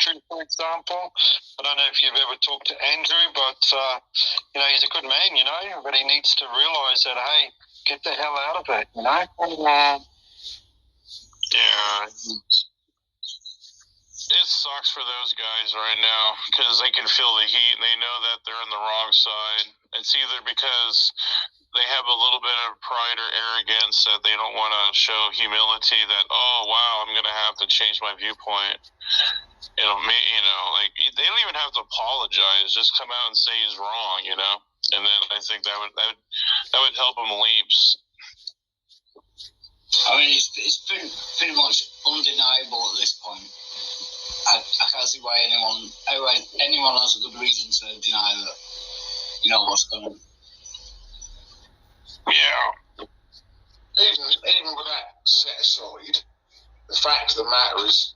Andrew, for example. I don't know if you've ever talked to Andrew, but, he's a good man, but he needs to realise that, hey, get the hell out of it, Yeah. It sucks for those guys right now because they can feel the heat and they know that they're on the wrong side. It's either because they have a little bit of pride or arrogance that they don't want to show humility that, oh, wow, I'm going to have to change my viewpoint. They don't even have to apologize. Just come out and say he's wrong, And then I think that would help them leaps. I mean, it's pretty much undeniable at this point. I can't see why anyone has a good reason to deny that, what's going on. Yeah. Even with that set aside, the fact of the matter is,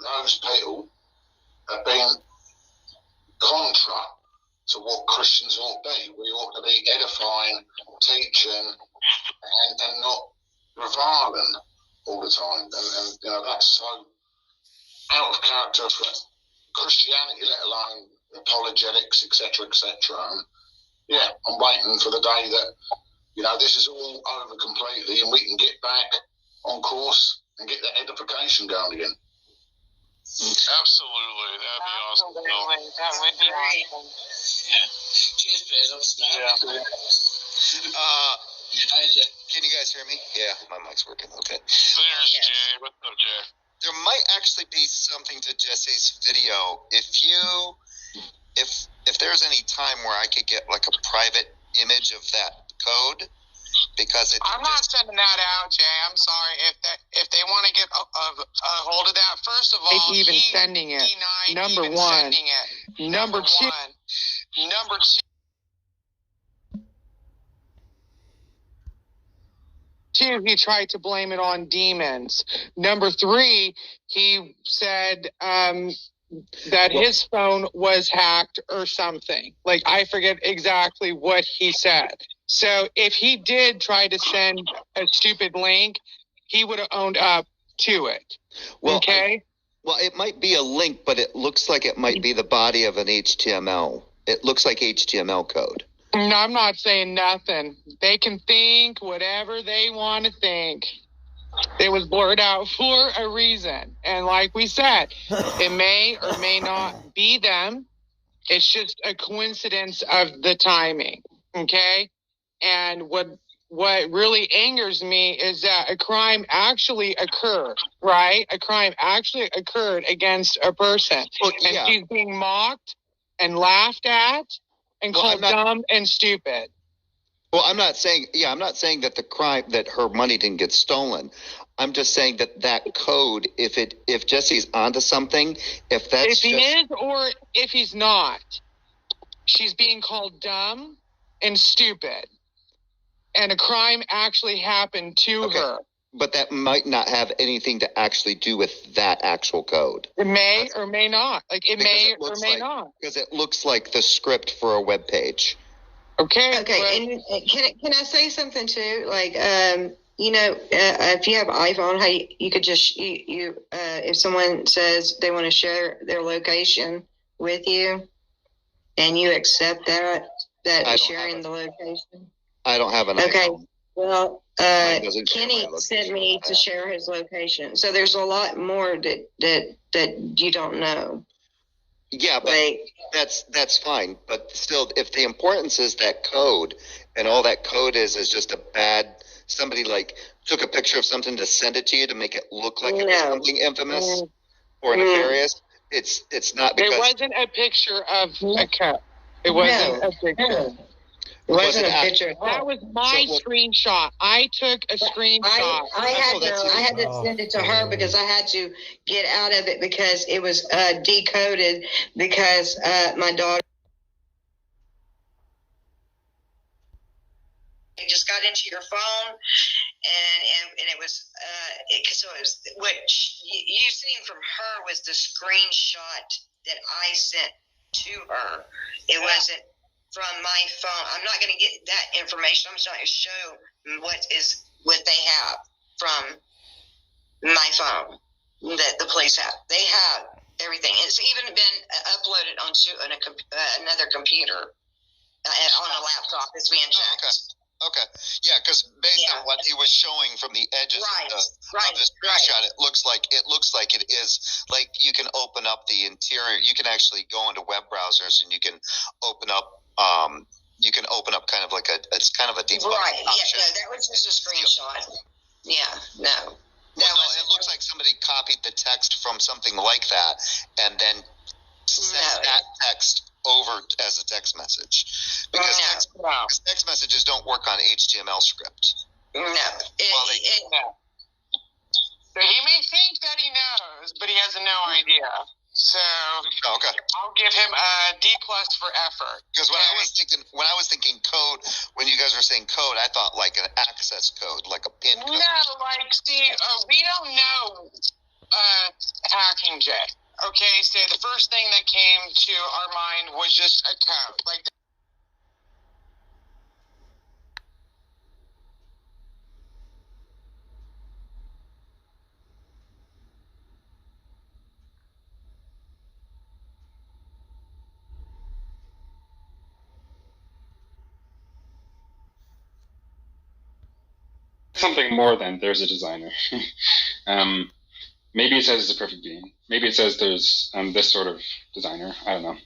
those people have been contra to what Christians ought to be. We ought to be edifying, teaching, and not reviling all the time. And that's so out of character for Christianity, let alone apologetics, etc., etc. And I'm waiting for the day that this is all over completely and we can get back on course and get that edification going again. Absolutely, that'd be awesome. Absolutely, that would be awesome. Yeah. Cheers, Piers. I'm starting. Can you guys hear me? Yeah, my mic's working. Okay. There's Jay. What's up, Jay? There might actually be something to Jesse's video. If there's any time where I could get like a private image of that code, because I'm not sending that out, Jay. I'm sorry. If they want to get a hold of that, first of all, even sending it. Number one. Number two. Number two. Two, he tried to blame it on demons. Number three, he said that his phone was hacked or something. Like, I forget exactly what he said. So if he did try to send a stupid link, he would have owned up to it. Well, okay? It might be a link, but it looks like it might be the body of an HTML. It looks like HTML code. No, I'm not saying nothing. They can think whatever they want to think. It was blurred out for a reason. And like we said, it may or may not be them. It's just a coincidence of the timing. Okay? And what really angers me is that a crime actually occurred, right? A crime actually occurred against a person. Well, and she's being mocked and laughed at and called dumb and stupid. Well, I'm not saying that that her money didn't get stolen. I'm just saying that code, if Jesse's onto something, if he is or if he's not, she's being called dumb and stupid. And a crime actually happened to her. But that might not have anything to actually do with that actual code. It may or may not. Like, it may or may not. Because it looks like the script for a web page. Okay. And can I say something too? Like, if you have an iPhone, how you could just if someone says they want to share their location with you, and you accept that sharing the location. I don't have an iPhone. Well, Kenny sent me to share his location. So there's a lot more that you don't know. Yeah, but that's fine. But still, if the importance is that code, and all that code is just a bad, somebody like took a picture of something to send it to you to make it look like it was something infamous or nefarious, it's not because... It wasn't a picture of a cup. It wasn't a picture. It wasn't a picture. That was my screenshot. I took a screenshot. I had to send it to her because I had to get out of it because it was decoded because my daughter just got into your phone and it was so it was what you seen from her was the screenshot that I sent to her. It wasn't from my phone. I'm not going to get that information. I'm just going to show what they have from my phone that the police have. They have everything. It's even been uploaded onto another computer on a laptop. It's being checked. Okay. Yeah, because based on what he was showing from the edges of the screenshot, it looks like it is like you can open up the interior. You can actually go into web browsers and you can open up. Kind of like it's kind of a debugging option. Yeah, no, that was just a screenshot. Yeah, no. It looks like somebody copied the text from something like that and then sent that text over as a text message. Because text messages don't work on HTML script. No. So he may think that he knows, but he has no idea. So I'll give him a D+ for effort. Because when I was thinking code, when you guys were saying code, I thought like an access code, like a PIN code. No, we don't know hacking, Jay. Okay, so the first thing that came to our mind was just a code. Like. Something more than there's a designer. Maybe it says it's a perfect being. Maybe it says there's this sort of designer. I don't know.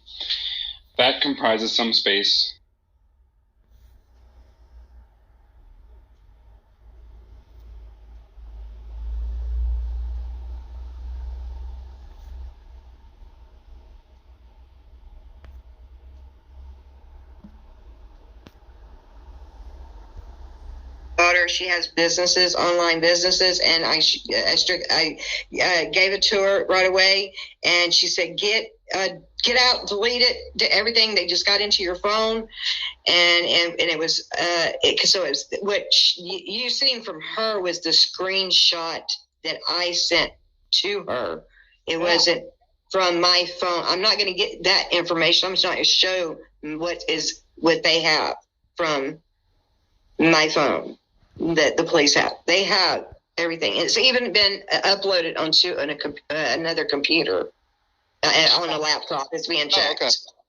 That comprises some space. She has businesses, online businesses, and I gave it to her right away, and she said, "Get out, delete it, everything. They just got into your phone," and it was so it was what you seen from her was the screenshot that I sent to her. It wasn't from my phone. I'm not going to get that information. I'm just not going to show what they have from my phone. That the police have. They have everything. It's even been uploaded onto another computer on a laptop. It's being checked.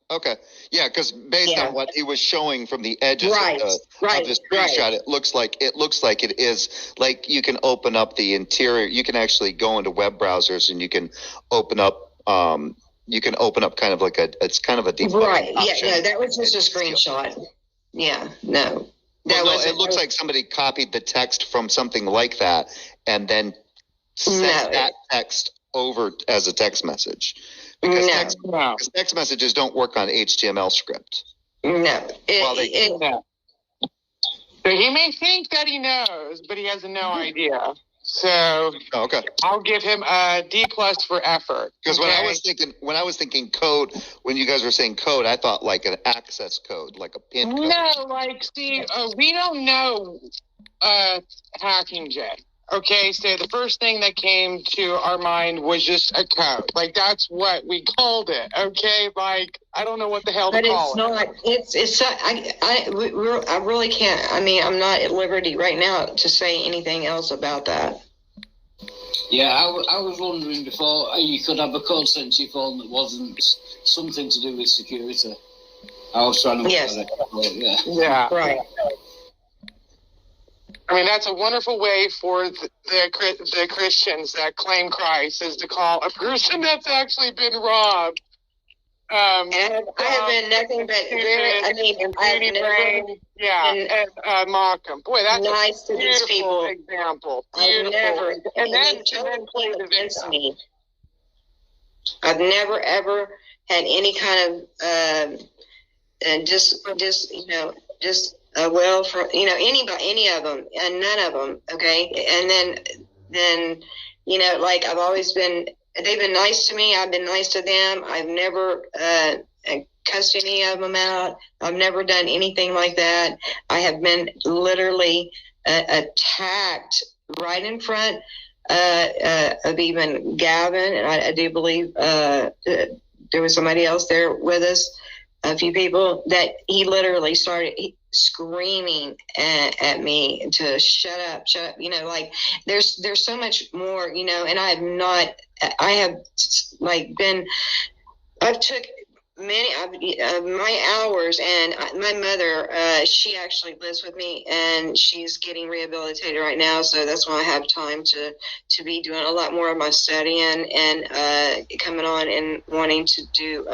Okay. Yeah, because based on what he was showing from the edges of the screenshot, it looks like it is like you can open up the interior. You can actually go into web browsers and you can open up. Kind of like it's kind of a debugging option. Yeah. No, that was just a screenshot. Yeah. No. It looks like somebody copied the text from something like that and then sent that text over as a text message. Because text messages don't work on HTML script. No. So he may think that he knows, but he has no idea. So I'll give him a D+ for effort. Because when I was thinking code, when you guys were saying code, I thought like an access code, like a PIN code. No, we don't know hacking, Jay. Okay, so the first thing that came to our mind was just a code. Like that's what we called it. Okay, like I don't know what the hell to call it. But it's not. I really can't. I mean, I'm not at liberty right now to say anything else about that. Yeah, I was wondering before you could have a code sent to your phone that wasn't something to do with security. I was trying to Yeah. Right. I mean, that's a wonderful way for the Christians that claim Christ is to call a person that's actually been robbed. And I have been nothing but and mock them. Boy, that's nice to these people. Example. I've never, and then play the against me. I've never ever had any kind of for anybody, any of them, and none of them. Okay, and then like I've always been. They've been nice to me. I've been nice to them. I've never cussed any of them out. I've never done anything like that. I have been literally attacked right in front of even Gavin, and I do believe there was somebody else there with us, a few people, that he literally started. screaming at me to shut up, you know, like there's so much more, you know, and I have like I've took many of my hours, and my mother, she actually lives with me, and she's getting rehabilitated right now, so that's why I have time to be doing a lot more of my studying and coming on and wanting to do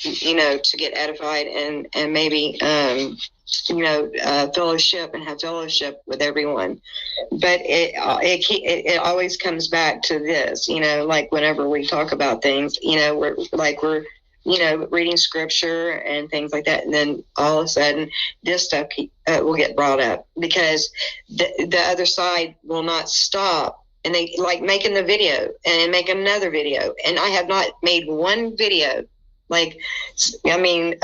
you know, to get edified and maybe you know, fellowship and have fellowship with everyone. But it always comes back to this, you know, like whenever we talk about things, you know, we're you know, reading scripture and things like that, and then all of a sudden this stuff will get brought up because the other side will not stop. And they like making the video and make another video, and I have not made one video. Like, I mean,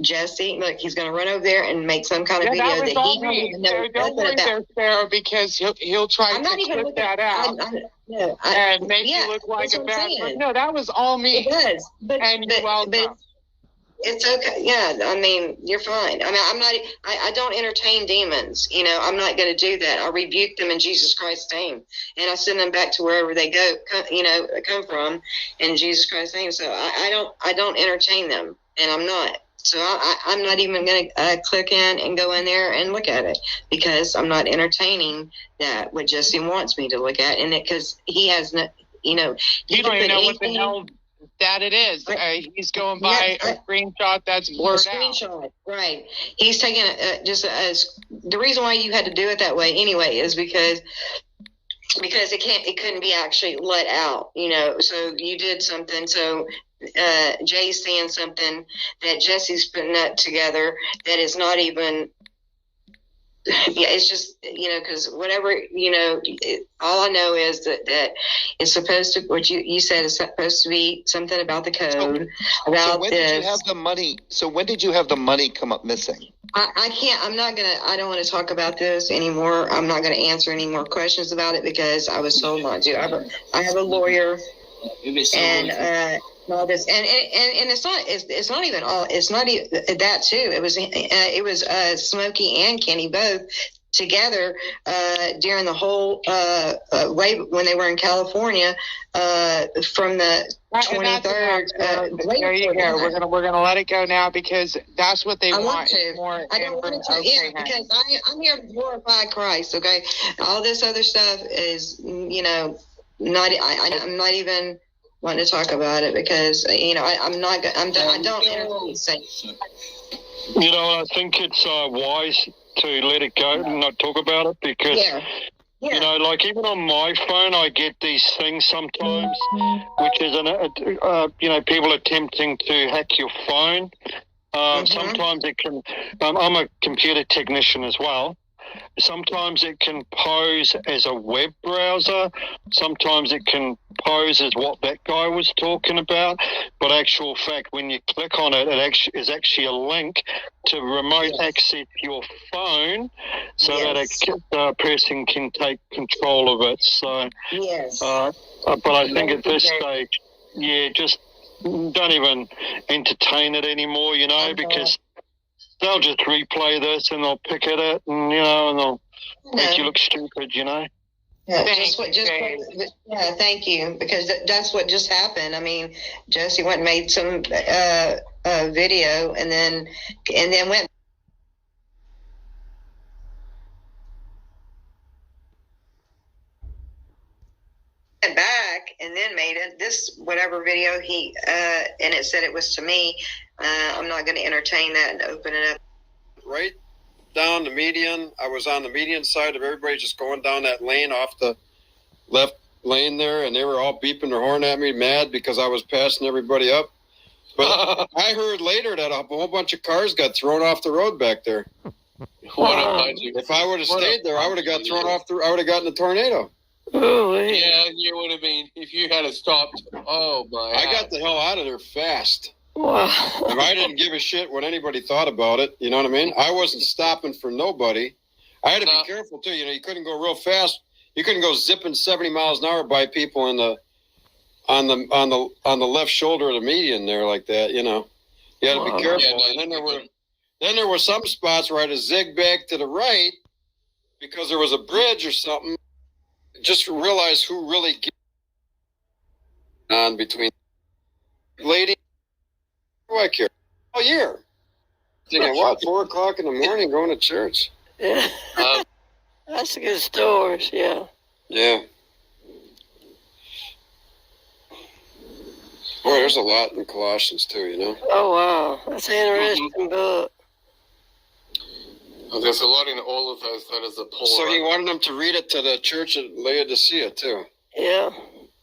Jesse, look, he's going to run over there and make some kind of video that he don't even know don't worry there, Sarah, because he'll try to clip that out and make you look like a bad person. No, that was all me. It does, but it's okay. Yeah, I mean, you're fine. I mean, I don't entertain demons. You know, I'm not going to do that. I rebuke them in Jesus Christ's name, and I send them back to wherever they come from in Jesus Christ's name. So I don't entertain them, and I'm not. So I'm not even going to click in and go in there and look at it because I'm not entertaining that what Jesse wants me to look at, and because he has no, you know, you don't even know what the hell that it is. He's going by a screenshot that's blurred out. Right. He's taking the reason why you had to do it that way anyway is because it couldn't be actually let out, you know. So you did something. So Jay's saying something that Jesse's putting up together that is not even. Yeah, it's just, you know, because whatever, you know, all I know is that it's supposed to, what you said is supposed to be something about the code, so when did you have the money? So when did you have the money come up missing? I can't, I don't want to talk about this anymore. I'm not going to answer any more questions about it because I was told not to. I have a lawyer and, all this, and it's not even that too. It was Smokey and Kenny both together during the whole way when they were in California from the 23rd. There you go. We're gonna let it go now because that's what they want. I don't want to. Yeah, because I'm here to glorify Christ. Okay, all this other stuff is, you know, not. I'm not even wanting to talk about it because, you know, I don't entertain things. You know, I think it's wise to let it go and not talk about it because, you know, like even on my phone, I get these things sometimes, which is, you know, people attempting to hack your phone. Sometimes it can, I'm a computer technician as well. Sometimes it can pose as a web browser. Sometimes it can pose as what that guy was talking about. But actual fact, when you click on it, it is actually a link to remote access your phone so that a person can take control of it. So, but I think at this stage, just don't even entertain it anymore, you know, because they'll just replay this and they'll pick at it and, you know, and they'll make you look stupid, you know. Yeah, thank you, because that's what just happened. I mean, Jesse went and made some video and then went back and then made this whatever video he and it said it was to me. I'm not going to entertain that and open it up. Right down the median. I was on the median side of everybody just going down that lane off the left lane there, and they were all beeping their horn at me, mad because I was passing everybody up. But I heard later that a whole bunch of cars got thrown off the road back there. If I would have stayed there, I would have got thrown off. I would have gotten a tornado. Oh, yeah, you would have been if you had stopped. Oh my! I got the hell out of there fast. Wow. And I didn't give a shit what anybody thought about it. You know what I mean? I wasn't stopping for nobody. I had to be careful too. You know, you couldn't go real fast. You couldn't go zipping 70 miles an hour by people on the left shoulder of the median there like that. You know, you had to be careful. And then Then there were some spots where I had to zigzag to the right because there was a bridge or something. Just realize who really gets on between lady. Who I care all year. Thinking, what, 4 o'clock in the morning going to church? Yeah. That's a good stories, yeah. Yeah. Boy, there's a lot in Colossians too, you know. Oh, wow. That's an interesting book. There's a lot in all of those that is a polar. So he wanted them to read it to the church at Laodicea too. Yeah.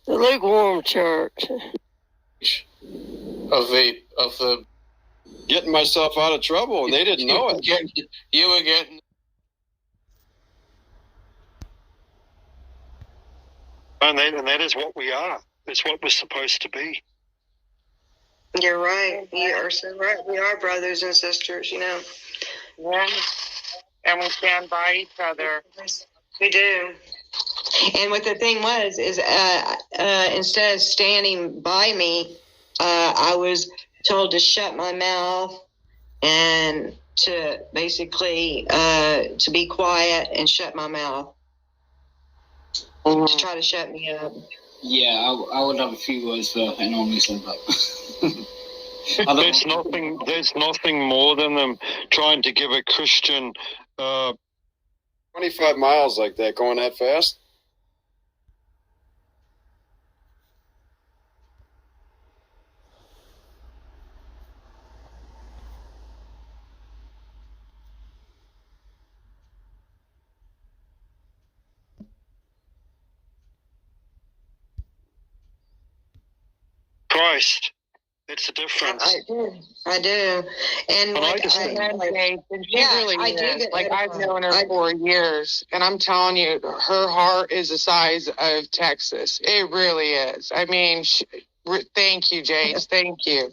The lukewarm church. Of the Getting myself out of trouble, and they didn't know it. You were getting. And that is what we are. It's what we're supposed to be. You're right. You are so right. We are brothers and sisters, you know. Yeah. And we stand by each other. We do. And what the thing was is instead of standing by me, I was told to shut my mouth and to basically to be quiet and shut my mouth. To try to shut me up. Yeah, I would have a few words for I normally said that. There's nothing more than them trying to give a Christian 25 miles like that, going that fast. Christ. It's the difference. I do. And like, she really is. Like, I've known her for years, and I'm telling you, her heart is the size of Texas. It really is. I mean, thank you, Jace. Thank you.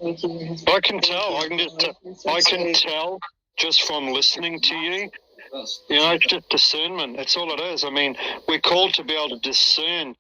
I can tell. I can tell just from listening to you. You know, it's just discernment. That's all it is. I mean, we're called to be able to discern